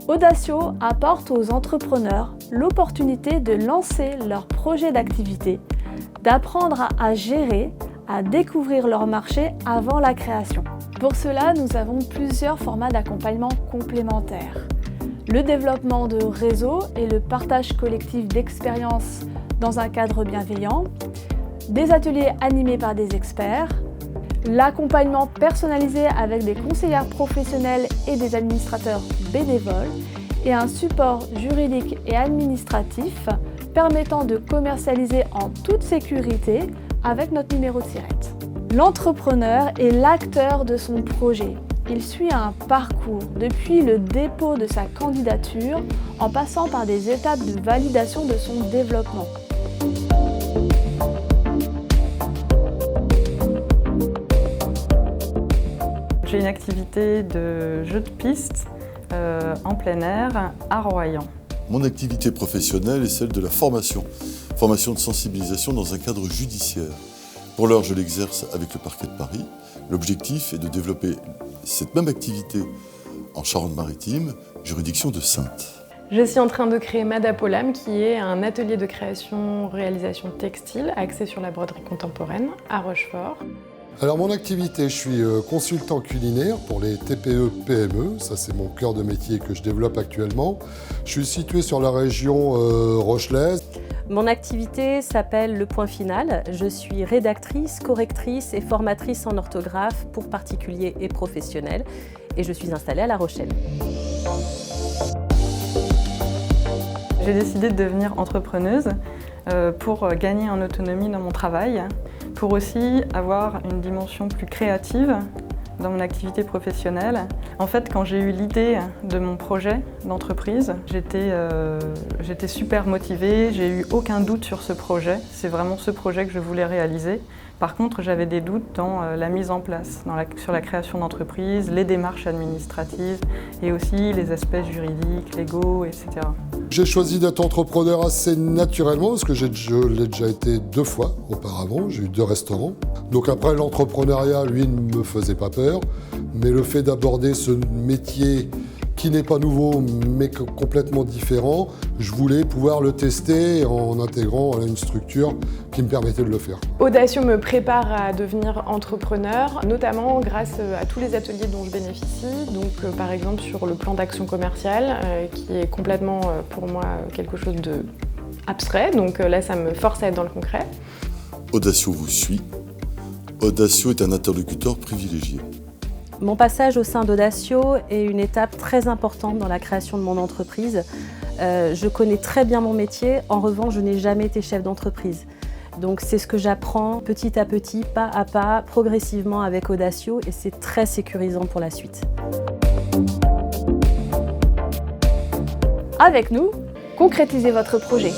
Audacio apporte aux entrepreneurs l'opportunité de lancer leur projet d'activité, d'apprendre à gérer, à découvrir leur marché avant la création. Pour cela, nous avons plusieurs formats d'accompagnement complémentaires. Le développement de réseaux et le partage collectif d'expériences dans un cadre bienveillant, des ateliers animés par des experts, l'accompagnement personnalisé avec des conseillères professionnelles et des administrateurs bénévoles et un support juridique et administratif permettant de commercialiser en toute sécurité avec notre numéro de SIRET. L'entrepreneur est l'acteur de son projet. Il suit un parcours depuis le dépôt de sa candidature en passant par des étapes de validation de son développement. J'ai une activité de jeu de piste en plein air à Royan. Mon activité professionnelle est celle de la formation de sensibilisation dans un cadre judiciaire. Pour l'heure, je l'exerce avec le parquet de Paris. L'objectif est de développer cette même activité en Charente-Maritime, juridiction de Saintes. Je suis en train de créer Madapolam, qui est un atelier de création-réalisation textile axé sur la broderie contemporaine à Rochefort. Alors mon activité, je suis consultant culinaire pour les TPE-PME, ça c'est mon cœur de métier que je développe actuellement. Je suis situé sur la région rochelaise. Mon activité s'appelle Le Point Final. Je suis rédactrice, correctrice et formatrice en orthographe pour particuliers et professionnels et je suis installée à La Rochelle. J'ai décidé de devenir entrepreneuse pour gagner en autonomie dans mon travail, pour aussi avoir une dimension plus créative dans mon activité professionnelle. En fait, quand j'ai eu l'idée de mon projet d'entreprise, j'étais super motivée, j'ai eu aucun doute sur ce projet. C'est vraiment ce projet que je voulais réaliser. Par contre, j'avais des doutes dans la mise en place, sur la création d'entreprise, les démarches administratives et aussi les aspects juridiques, légaux, etc. J'ai choisi d'être entrepreneur assez naturellement parce que je l'ai déjà été 2 fois auparavant, j'ai eu 2 restaurants. Donc après, l'entrepreneuriat, lui, ne me faisait pas peur, mais le fait d'aborder ce métier qui n'est pas nouveau mais complètement différent, je voulais pouvoir le tester en intégrant une structure qui me permettait de le faire. Audacio me prépare à devenir entrepreneur, notamment grâce à tous les ateliers dont je bénéficie. Donc par exemple sur le plan d'action commerciale, qui est complètement pour moi quelque chose de abstrait. Donc là ça me force à être dans le concret. Audacio vous suit. Audacio est un interlocuteur privilégié. Mon passage au sein d'Audacio est une étape très importante dans la création de mon entreprise. Je connais très bien mon métier, en revanche, je n'ai jamais été chef d'entreprise. Donc c'est ce que j'apprends petit à petit, pas à pas, progressivement avec Audacio et c'est très sécurisant pour la suite. Avec nous, concrétisez votre projet.